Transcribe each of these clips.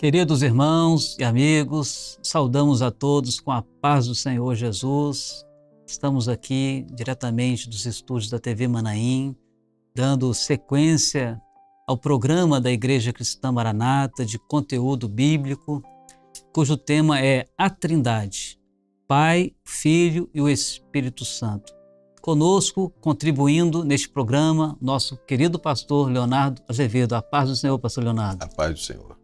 Queridos irmãos e amigos, saudamos a todos com a paz do Senhor Jesus. Estamos aqui diretamente dos estúdios da TV Manaim, dando sequência ao programa da Igreja Cristã Maranata de conteúdo bíblico, cujo tema é a Trindade, Pai, Filho e o Espírito Santo. Conosco, contribuindo neste programa, nosso querido pastor Leonardo Azevedo. A paz do Senhor, pastor Leonardo. A paz do Senhor.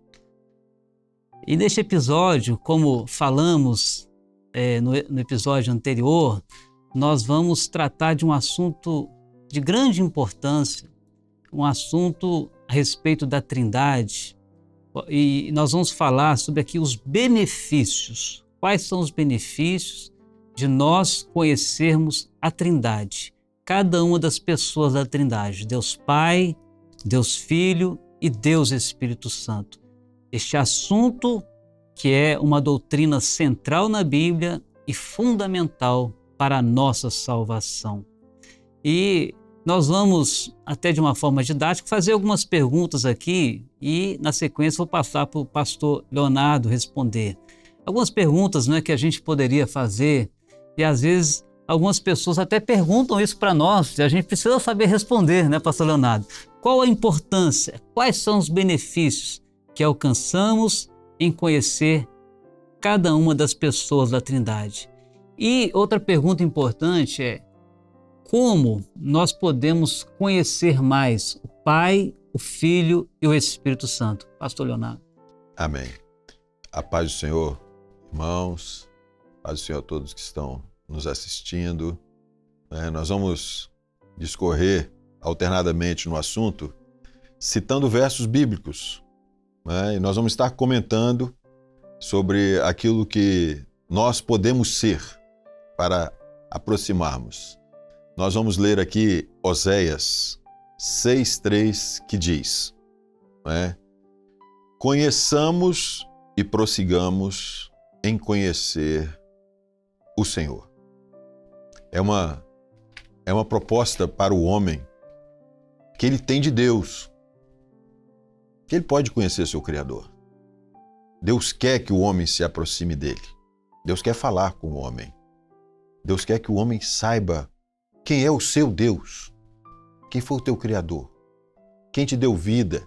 E neste episódio, como falamos no episódio anterior, nós vamos tratar de um assunto de grande importância, um assunto a respeito da Trindade. E nós vamos falar sobre aqui os benefícios. Quais são os benefícios de nós conhecermos a Trindade? Cada uma das pessoas da Trindade, Deus Pai, Deus Filho e Deus Espírito Santo. Este assunto que é uma doutrina central na Bíblia e fundamental para a nossa salvação. E nós vamos, até de uma forma didática, fazer algumas perguntas aqui e, na sequência, vou passar para o pastor Leonardo responder. Algumas perguntas, que a gente poderia fazer e, às vezes, algumas pessoas até perguntam isso para nós e a gente precisa saber responder, pastor Leonardo? Qual a importância? Quais são os benefícios que alcançamos em conhecer cada uma das pessoas da Trindade? E outra pergunta importante é: como nós podemos conhecer mais o Pai, o Filho e o Espírito Santo? Pastor Leonardo. Amém. A paz do Senhor, irmãos, a paz do Senhor a todos que estão nos assistindo. Nós vamos discorrer alternadamente no assunto, citando versos bíblicos. E nós vamos estar comentando sobre aquilo que nós podemos ser para aproximarmos. Nós vamos ler aqui Oséias 6:3, que diz, conheçamos e prossigamos em conhecer o Senhor. É uma proposta para o homem que ele tem de Deus, que ele pode conhecer seu Criador. Deus quer que o homem se aproxime dele. Deus quer falar com o homem. Deus quer que o homem saiba quem é o seu Deus, quem foi o teu Criador, quem te deu vida,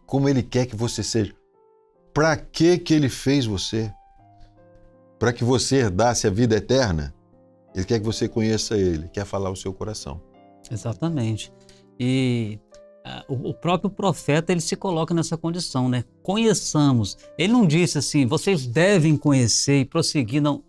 como ele quer que você seja, para que ele fez você, para que você herdasse a vida eterna. Ele quer que você conheça ele, quer falar o seu coração. Exatamente. E o próprio profeta, ele se coloca nessa condição, Conheçamos. Ele não disse assim, vocês devem conhecer e prosseguir, não.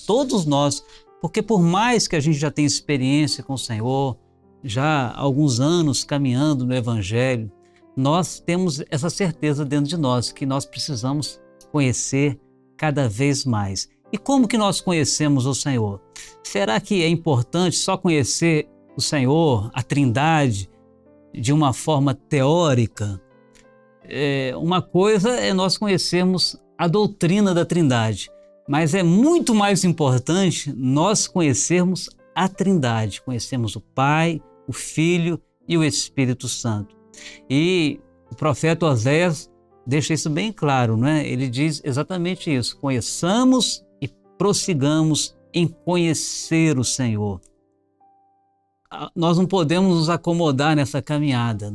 Todos nós, porque por mais que a gente já tenha experiência com o Senhor, já há alguns anos caminhando no Evangelho, nós temos essa certeza dentro de nós, que nós precisamos conhecer cada vez mais. E como que nós conhecemos o Senhor? Será que é importante só conhecer o Senhor, a Trindade, de uma forma teórica? Uma coisa é nós conhecermos a doutrina da Trindade, mas é muito mais importante nós conhecermos a Trindade, conhecermos o Pai, o Filho e o Espírito Santo. E o profeta Oséias deixa isso bem claro, Ele diz exatamente isso: conheçamos e prossigamos em conhecer o Senhor. Nós não podemos nos acomodar nessa caminhada,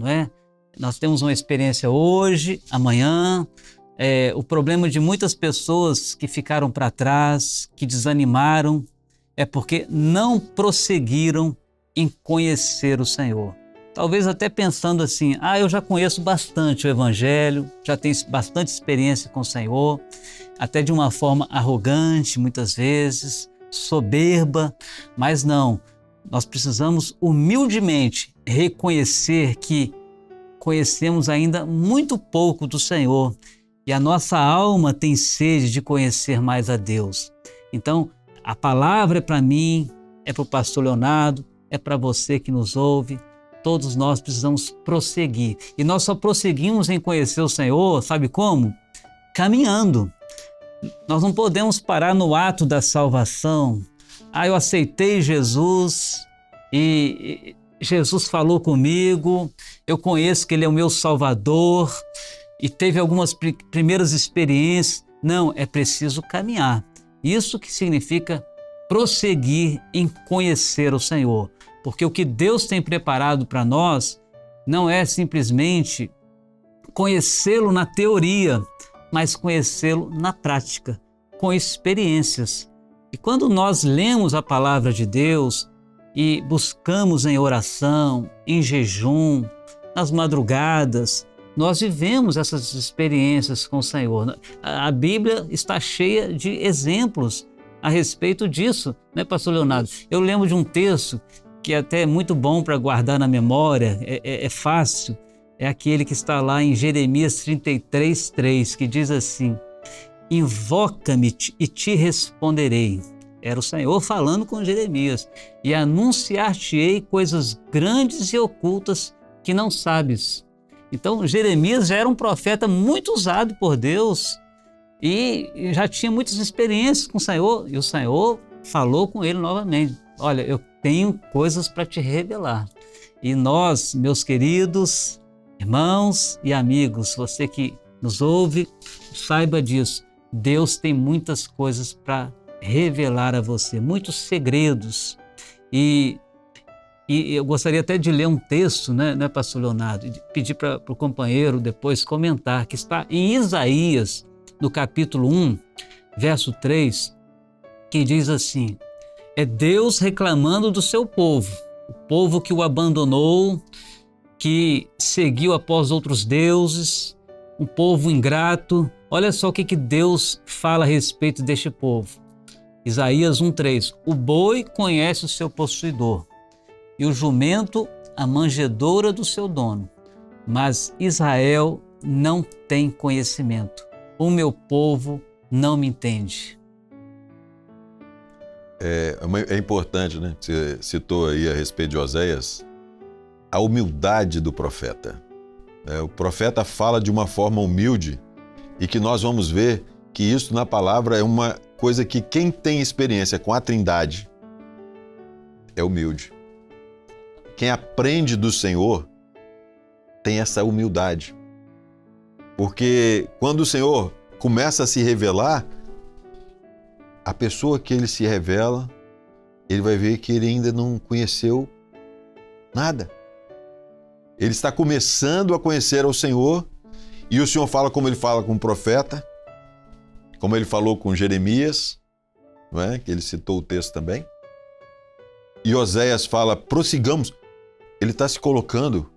Nós temos uma experiência hoje, amanhã. O problema de muitas pessoas que ficaram para trás, que desanimaram, é porque não prosseguiram em conhecer o Senhor. Talvez até pensando assim, eu já conheço bastante o Evangelho, já tenho bastante experiência com o Senhor, até de uma forma arrogante, muitas vezes, soberba, mas não. Nós precisamos humildemente reconhecer que conhecemos ainda muito pouco do Senhor e a nossa alma tem sede de conhecer mais a Deus. Então, a palavra é para mim, é para o pastor Leonardo, é para você que nos ouve. Todos nós precisamos prosseguir. E nós só prosseguimos em conhecer o Senhor, sabe como? Caminhando. Nós não podemos parar no ato da salvação. Eu aceitei Jesus e Jesus falou comigo, eu conheço que Ele é o meu Salvador, e teve algumas primeiras experiências. Não, é preciso caminhar. Isso que significa prosseguir em conhecer o Senhor. Porque o que Deus tem preparado para nós não é simplesmente conhecê-lo na teoria, mas conhecê-lo na prática, com experiências. E quando nós lemos a palavra de Deus e buscamos em oração, em jejum, nas madrugadas, nós vivemos essas experiências com o Senhor. A Bíblia está cheia de exemplos a respeito disso, né, pastor Leonardo? Eu lembro de um texto que é até muito bom para guardar na memória, é fácil, é aquele que está lá em Jeremias 33:3, que diz assim: invoca-me e te responderei. Era o Senhor falando com Jeremias. E anunciar-te-ei coisas grandes e ocultas que não sabes. Então, Jeremias já era um profeta muito usado por Deus e já tinha muitas experiências com o Senhor. E o Senhor falou com ele novamente: olha, eu tenho coisas para te revelar. E nós, meus queridos irmãos e amigos, você que nos ouve, saiba disso. Deus tem muitas coisas para revelar a você, muitos segredos. E eu gostaria até de ler um texto, né, pastor Leonardo, e pedir para o companheiro depois comentar, que está em Isaías, no capítulo 1, verso 3, que diz assim: é Deus reclamando do seu povo, o povo que o abandonou, que seguiu após outros deuses, um povo ingrato. Olha só o que Deus fala a respeito deste povo. Isaías 1:3, o boi conhece o seu possuidor, e o jumento a manjedoura do seu dono, mas Israel não tem conhecimento, o meu povo não me entende. É importante, né? Você citou aí a respeito de Oséias, a humildade do profeta. O profeta fala de uma forma humilde e que nós vamos ver que isso na palavra é uma coisa que quem tem experiência com a Trindade é humilde. Quem aprende do Senhor tem essa humildade. Porque quando o Senhor começa a se revelar, a pessoa que ele se revela, ele vai ver que ele ainda não conheceu nada. Ele está começando a conhecer ao Senhor e o Senhor fala como ele fala com o profeta, como ele falou com Jeremias, não é? Que ele citou o texto também. E Oséias fala, prossigamos. Ele está se colocando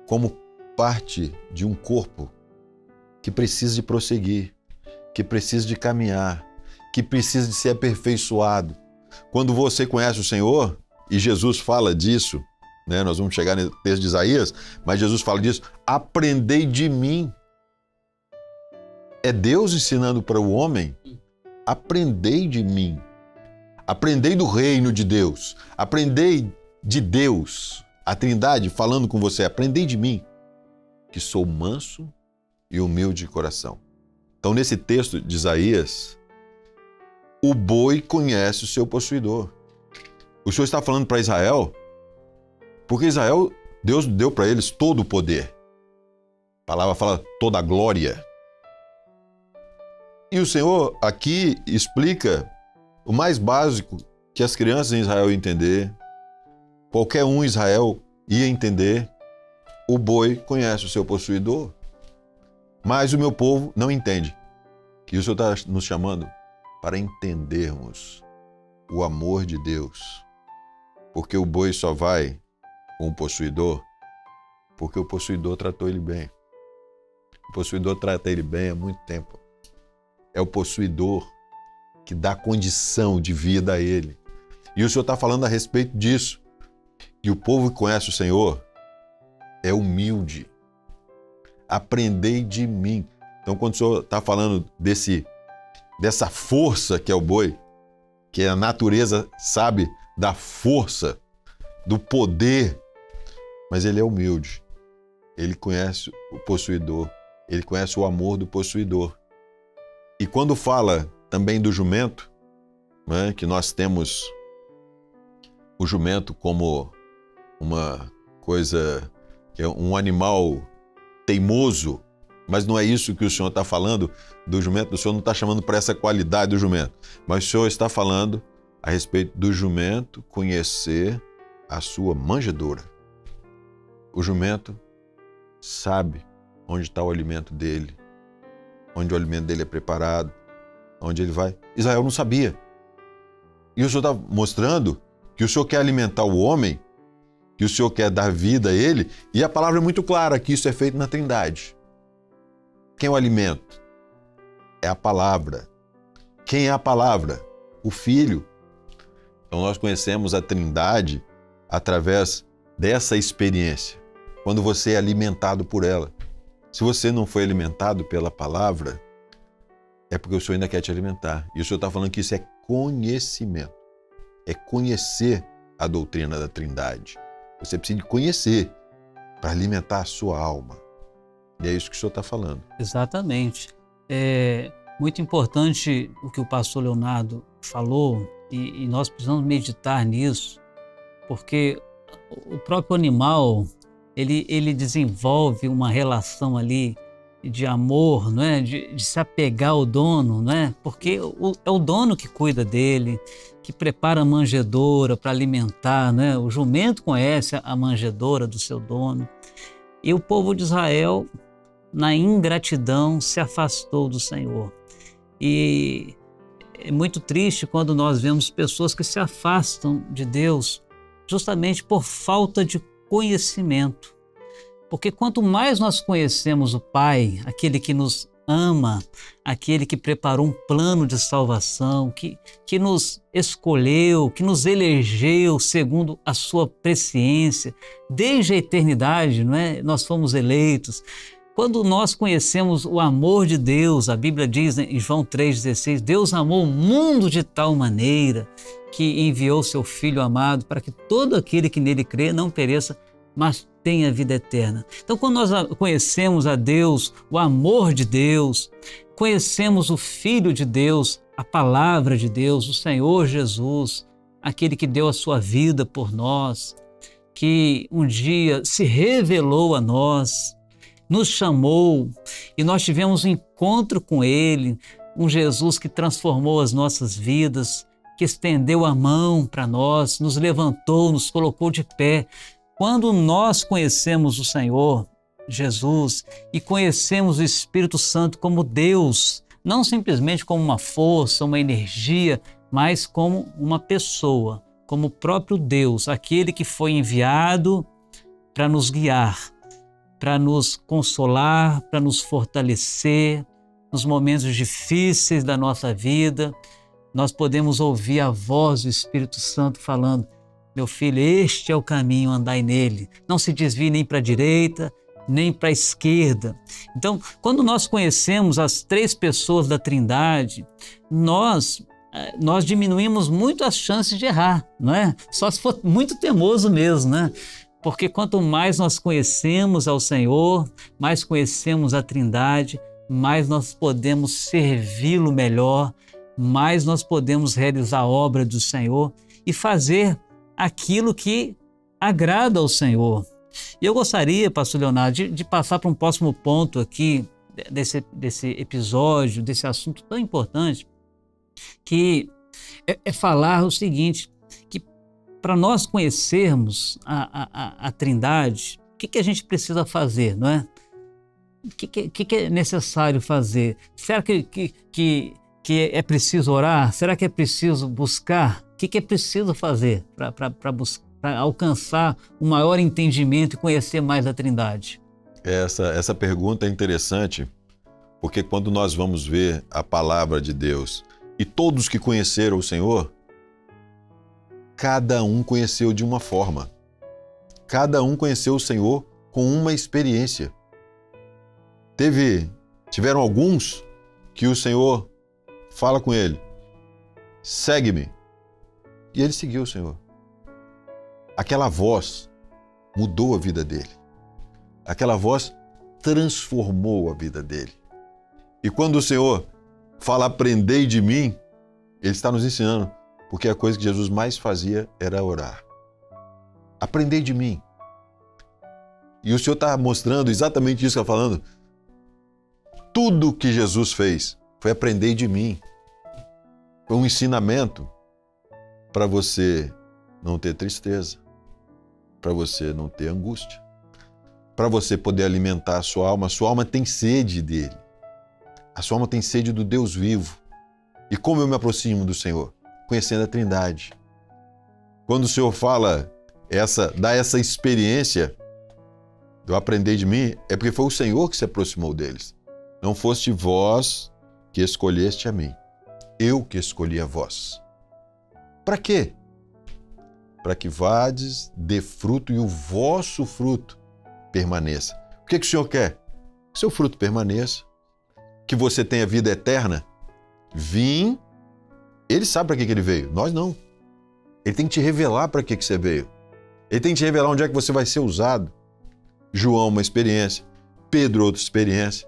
como parte de um corpo que precisa de prosseguir, que precisa de caminhar, que precisa de ser aperfeiçoado. Quando você conhece o Senhor, e Jesus fala disso, né? Nós vamos chegar no texto de Isaías, mas Jesus fala disso, aprendei de mim. É Deus ensinando para o homem, aprendei de mim. Aprendei do reino de Deus, aprendei de Deus. A Trindade falando com você, aprendei de mim, que sou manso e humilde de coração. Então, nesse texto de Isaías, o boi conhece o seu possuidor. O Senhor está falando para Israel, porque Israel, Deus deu para eles todo o poder. A palavra fala toda a glória. E o Senhor aqui explica o mais básico que as crianças em Israel iam entender, qualquer um em Israel ia entender. O boi conhece o seu possuidor, mas o meu povo não entende. E o Senhor está nos chamando para entendermos o amor de Deus. Porque o boi só vai com o possuidor porque o possuidor tratou ele bem. O possuidor trata ele bem há muito tempo. É o possuidor que dá condição de vida a ele. E o Senhor está falando a respeito disso. E o povo que conhece o Senhor é humilde. Aprendei de mim. Então, quando o Senhor está falando dessa força que é o boi, que a natureza sabe da força, do poder, mas ele é humilde. Ele conhece o possuidor, ele conhece o amor do possuidor. E quando fala também do jumento, né, que nós temos o jumento como uma coisa, que é um animal teimoso, Mas não é isso que o Senhor está falando do jumento. O Senhor não está chamando para essa qualidade do jumento. Mas o Senhor está falando a respeito do jumento conhecer a sua manjedoura. O jumento sabe onde está o alimento dele, onde o alimento dele é preparado, onde ele vai. Israel não sabia. E o Senhor está mostrando que o Senhor quer alimentar o homem, que o Senhor quer dar vida a ele, e a palavra é muito clara que isso é feito na Trindade. Quem é o alimento? É a palavra. Quem é a palavra? O Filho. Então nós conhecemos a Trindade através dessa experiência, quando você é alimentado por ela. Se você não foi alimentado pela palavra, é porque o Senhor ainda quer te alimentar. E o Senhor está falando que isso é conhecimento. É conhecer a doutrina da Trindade. Você precisa de conhecer para alimentar a sua alma. E é isso que o Senhor está falando. Exatamente. É muito importante o que o pastor Leonardo falou e nós precisamos meditar nisso, porque o próprio animal, ele desenvolve uma relação ali de amor, não é? De se apegar ao dono, não é? Porque é o dono que cuida dele, que prepara a manjedoura para alimentar, não é? O jumento conhece a manjedoura do seu dono. E o povo de Israel, na ingratidão, se afastou do Senhor. E é muito triste quando nós vemos pessoas que se afastam de Deus justamente por falta de conhecimento. Porque quanto mais nós conhecemos o Pai, aquele que nos ama, aquele que preparou um plano de salvação, que nos escolheu, que nos elegeu segundo a sua presciência, desde a eternidade, não é? Nós fomos eleitos. Quando nós conhecemos o amor de Deus, a Bíblia diz em João 3,16, Deus amou o mundo de tal maneira que enviou seu Filho amado para que todo aquele que nele crê não pereça, mas tenha vida eterna. Então, quando nós conhecemos a Deus, o amor de Deus, conhecemos o Filho de Deus, a palavra de Deus, o Senhor Jesus, aquele que deu a sua vida por nós, que um dia se revelou a nós, nos chamou e nós tivemos um encontro com Ele, um Jesus que transformou as nossas vidas, que estendeu a mão para nós, nos levantou, nos colocou de pé. Quando nós conhecemos o Senhor Jesus e conhecemos o Espírito Santo como Deus, não simplesmente como uma força, uma energia, mas como uma pessoa, como o próprio Deus, aquele que foi enviado para nos guiar, para nos consolar, para nos fortalecer nos momentos difíceis da nossa vida. Nós podemos ouvir a voz do Espírito Santo falando: meu filho, este é o caminho, andai nele. Não se desvie nem para a direita, nem para a esquerda. Então, quando nós conhecemos as três pessoas da Trindade, nós diminuímos muito as chances de errar, não é? Só se for muito teimoso mesmo, né? Porque quanto mais nós conhecemos ao Senhor, mais conhecemos a Trindade, mais nós podemos servi-lo melhor, mais nós podemos realizar a obra do Senhor e fazer aquilo que agrada ao Senhor. E eu gostaria, pastor Leonardo, de passar para um próximo ponto aqui desse episódio, desse assunto tão importante, que é falar o seguinte, que para nós conhecermos a Trindade, o que a gente precisa fazer, não é? O que é necessário fazer? Será que é preciso orar? Será que é preciso buscar? O que é preciso fazer para alcançar um maior entendimento e conhecer mais a Trindade? Essa pergunta é interessante, porque quando nós vamos ver a palavra de Deus e todos que conheceram o Senhor, cada um conheceu de uma forma. Cada um conheceu o Senhor com uma experiência. Tiveram alguns que o Senhor fala com ele: segue-me. E ele seguiu o Senhor. Aquela voz mudou a vida dele. Aquela voz transformou a vida dele. E quando o Senhor fala: aprendei de mim, Ele está nos ensinando, porque a coisa que Jesus mais fazia era orar. Aprendei de mim. E o Senhor está mostrando exatamente isso que está falando. tudo que Jesus fez foi aprender de mim. Foi um ensinamento para você não ter tristeza, para você não ter angústia, para você poder alimentar a sua alma. A sua alma tem sede dele. A sua alma tem sede do Deus vivo. E como eu me aproximo do Senhor? Conhecendo a Trindade. Quando o Senhor fala, dá essa experiência do aprender de mim, é porque foi o Senhor que se aproximou deles. Não foste vós que escolheste a mim. Eu que escolhi a vós. Para quê? Para que vades, dê fruto e o vosso fruto permaneça. O que o Senhor quer? Que seu fruto permaneça, que você tenha vida eterna. Vim, ele sabe para que ele veio, nós não. Ele tem que te revelar para que você veio. Ele tem que te revelar onde é que você vai ser usado. João, uma experiência. Pedro, outra experiência.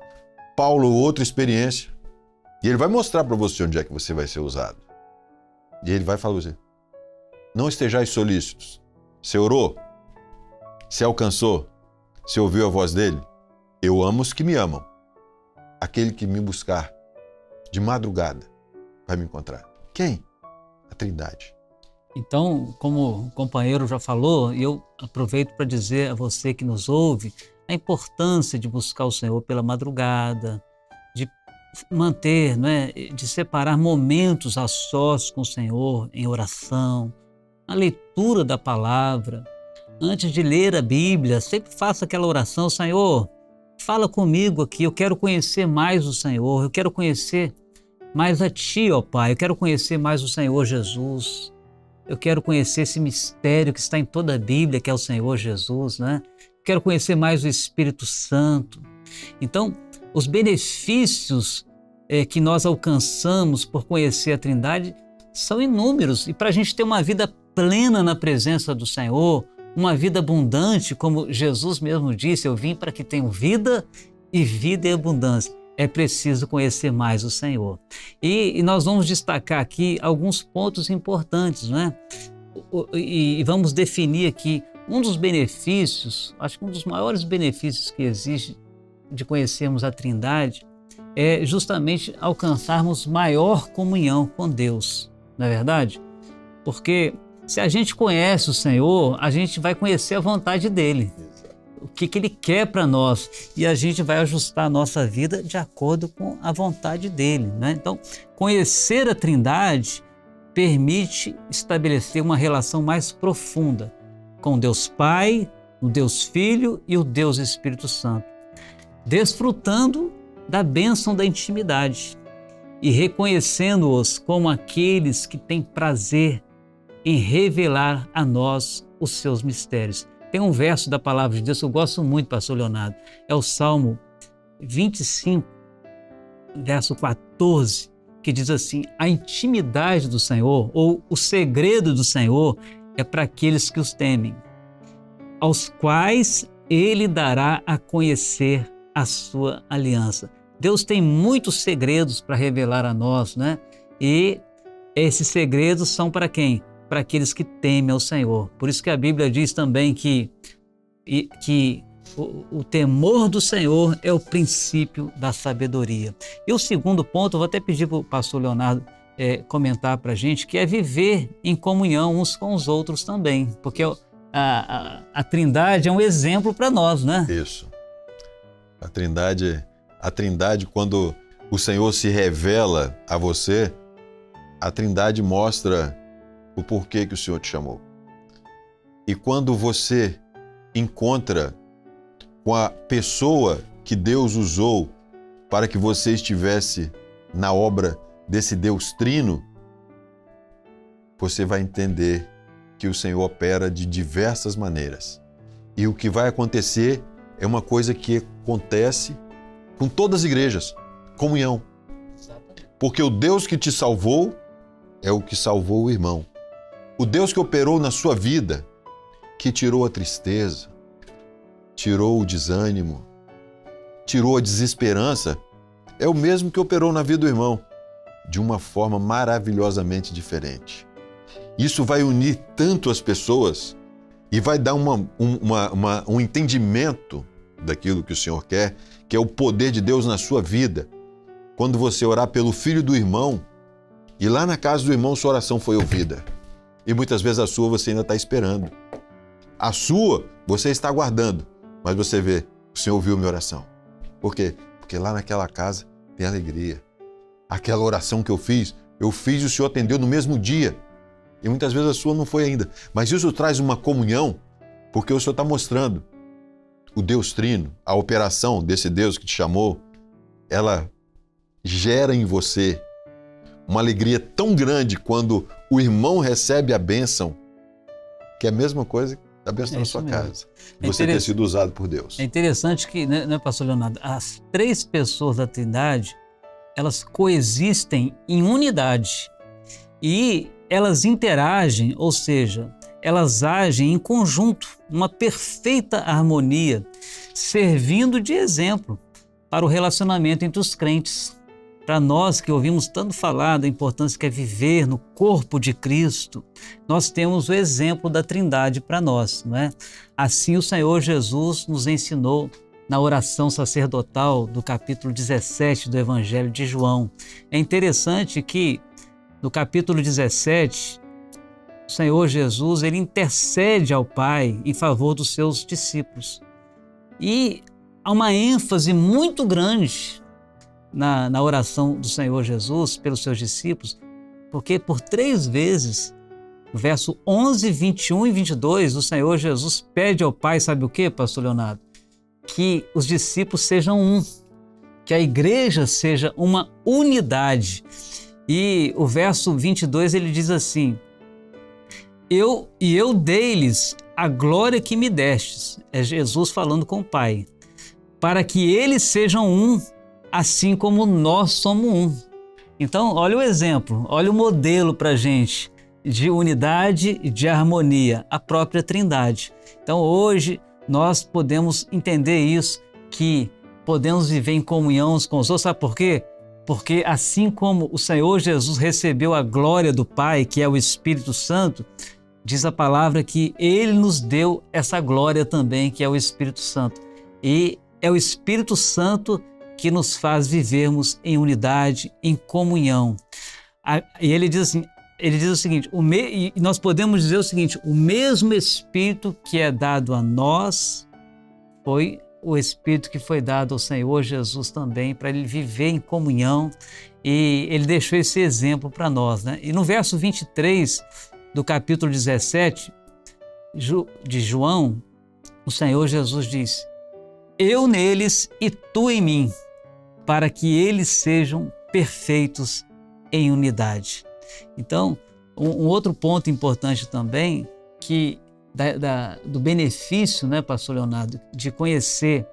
Paulo, outra experiência. E ele vai mostrar para você onde é que você vai ser usado. E ele vai falar para você: não estejais solícitos. Você orou? Você alcançou? Você ouviu a voz dele? Eu amo os que me amam. Aquele que me buscar de madrugada vai me encontrar. Quem? A Trindade. Então, como o companheiro já falou, eu aproveito para dizer a você que nos ouve a importância de buscar o Senhor pela madrugada, de manter, de separar momentos a sós com o Senhor em oração, a leitura da palavra. Antes de ler a Bíblia, sempre faça aquela oração: Senhor, fala comigo aqui, eu quero conhecer mais o Senhor, eu quero conhecer mais a Ti, ó Pai, eu quero conhecer mais o Senhor Jesus. Eu quero conhecer esse mistério que está em toda a Bíblia, que é o Senhor Jesus, né? Quero conhecer mais o Espírito Santo. Então, os benefícios que nós alcançamos por conhecer a Trindade são inúmeros. E para a gente ter uma vida plena na presença do Senhor, uma vida abundante, como Jesus mesmo disse: eu vim para que tenham vida e vida em abundância. É preciso conhecer mais o Senhor. E nós vamos destacar aqui alguns pontos importantes, né? E vamos definir aqui um dos benefícios, acho que um dos maiores benefícios que existe de conhecermos a Trindade é justamente alcançarmos maior comunhão com Deus, não é verdade? Porque se a gente conhece o Senhor, a gente vai conhecer a vontade dEle. O que Ele quer para nós, e a gente vai ajustar a nossa vida de acordo com a vontade dEle, né? Então, conhecer a Trindade permite estabelecer uma relação mais profunda com Deus Pai, o Deus Filho e o Deus Espírito Santo, desfrutando da bênção da intimidade e reconhecendo-os como aqueles que têm prazer em revelar a nós os seus mistérios. Tem um verso da palavra de Deus que eu gosto muito, pastor Leonardo, é o Salmo 25, verso 14, que diz assim: a intimidade do Senhor, ou o segredo do Senhor, é para aqueles que os temem, aos quais Ele dará a conhecer a sua aliança. Deus tem muitos segredos para revelar a nós, né? E esses segredos são para quem? Para aqueles que temem ao Senhor. Por isso que a Bíblia diz também que o temor do Senhor é o princípio da sabedoria. E o segundo ponto, eu vou até pedir para o pastor Leonardo comentar para a gente, que é viver em comunhão uns com os outros também, porque a Trindade é um exemplo para nós, né? Isso. A Trindade, quando o Senhor se revela a você, a Trindade mostra o porquê que o Senhor te chamou. E quando você encontra com a pessoa que Deus usou para que você estivesse na obra desse Deus Trino, você vai entender que o Senhor opera de diversas maneiras. E o que vai acontecer é uma coisa que acontece com todas as igrejas: comunhão. Porque o Deus que te salvou é o que salvou o irmão. O Deus que operou na sua vida, que tirou a tristeza, tirou o desânimo, tirou a desesperança, é o mesmo que operou na vida do irmão, de uma forma maravilhosamente diferente. Isso vai unir tanto as pessoas e vai dar um entendimento daquilo que o Senhor quer, que é o poder de Deus na sua vida. Quando você orar pelo filho do irmão, e lá na casa do irmão sua oração foi ouvida. E muitas vezes a sua você ainda está esperando. A sua você está aguardando, mas você vê, o Senhor ouviu minha oração. Por quê? Porque lá naquela casa tem alegria. Aquela oração que eu fiz e o Senhor atendeu no mesmo dia. E muitas vezes a sua não foi ainda. Mas isso traz uma comunhão, porque o Senhor está mostrando o Deus Trino, a operação desse Deus que te chamou, ela gera em você uma alegria tão grande quando o irmão recebe a bênção, que é a mesma coisa da bênção na sua casa. Você ter sido usado por Deus. É interessante que, né, pastor Leonardo, as três pessoas da Trindade, elas coexistem em unidade e elas interagem, ou seja, elas agem em conjunto, uma perfeita harmonia, servindo de exemplo para o relacionamento entre os crentes. Para nós que ouvimos tanto falar da importância que é viver no corpo de Cristo, nós temos o exemplo da Trindade para nós, não é? Assim o Senhor Jesus nos ensinou na oração sacerdotal do capítulo 17 do Evangelho de João. É interessante que no capítulo 17, o Senhor Jesus ele intercede ao Pai em favor dos seus discípulos. E há uma ênfase muito grande na oração do Senhor Jesus pelos seus discípulos, porque por 3 vezes, no verso 11, 21 e 22, o Senhor Jesus pede ao Pai, sabe o que, pastor Leonardo? Que os discípulos sejam um, que a igreja seja uma unidade. E o verso 22 ele diz assim: eu dei-lhes a glória que me destes, é Jesus falando com o Pai, para que eles sejam um, assim como nós somos um. Então, olha o exemplo, olha o modelo para a gente de unidade e de harmonia, a própria Trindade. Então, hoje, nós podemos entender isso, que podemos viver em comunhão uns com os outros. Sabe por quê? Porque assim como o Senhor Jesus recebeu a glória do Pai, que é o Espírito Santo, diz a palavra que Ele nos deu essa glória também, que é o Espírito Santo. E é o Espírito Santo que nos faz vivermos em unidade, em comunhão. E ele diz assim, ele diz o seguinte, e nós podemos dizer o seguinte: o mesmo Espírito que é dado a nós foi o Espírito que foi dado ao Senhor Jesus também, para ele viver em comunhão, e ele deixou esse exemplo para nós, né? E no verso 23 do capítulo 17 de João, o Senhor Jesus diz: eu neles e tu em mim, para que eles sejam perfeitos em unidade. Então, um outro ponto importante também, que do benefício, né, pastor Leonardo, de conhecer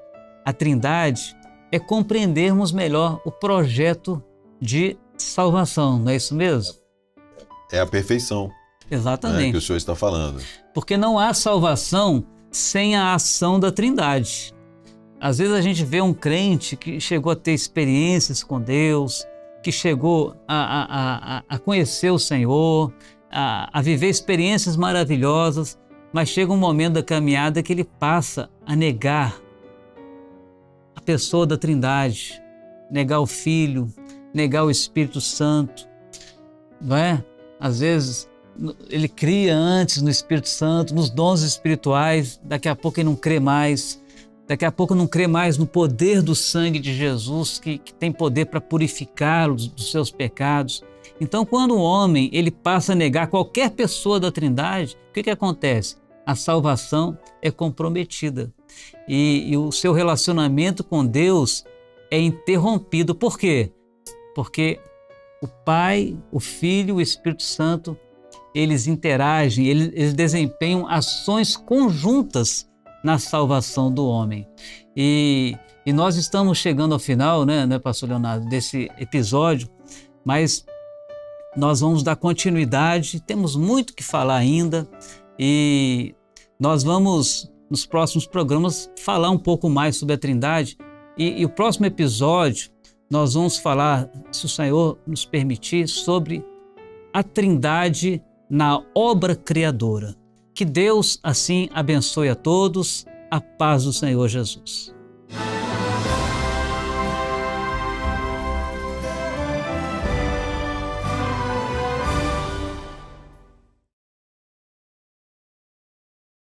a Trindade, é compreendermos melhor o projeto de salvação, não é isso mesmo? É a perfeição. Exatamente. Que o senhor está falando. Porque não há salvação sem a ação da Trindade. Às vezes a gente vê um crente que chegou a ter experiências com Deus, que chegou a conhecer o Senhor, a viver experiências maravilhosas, mas chega um momento da caminhada que ele passa a negar a pessoa da Trindade, negar o Filho, negar o Espírito Santo, não é? Às vezes ele cria antes no Espírito Santo, nos dons espirituais, daqui a pouco ele não crê mais, daqui a pouco não crê mais no poder do sangue de Jesus, que tem poder para purificá-los dos seus pecados. Então, quando o homem ele passa a negar qualquer pessoa da Trindade, o que acontece? A salvação é comprometida e o seu relacionamento com Deus é interrompido. Por quê? Porque o Pai, o Filho e o Espírito Santo, eles interagem, eles desempenham ações conjuntas na salvação do homem. E nós estamos chegando ao final, né, pastor Leonardo, desse episódio, mas nós vamos dar continuidade, temos muito que falar ainda, e nós vamos, nos próximos programas, falar um pouco mais sobre a Trindade, e o próximo episódio nós vamos falar, se o Senhor nos permitir, sobre a Trindade na obra criadora. Que Deus assim abençoe a todos, a paz do Senhor Jesus.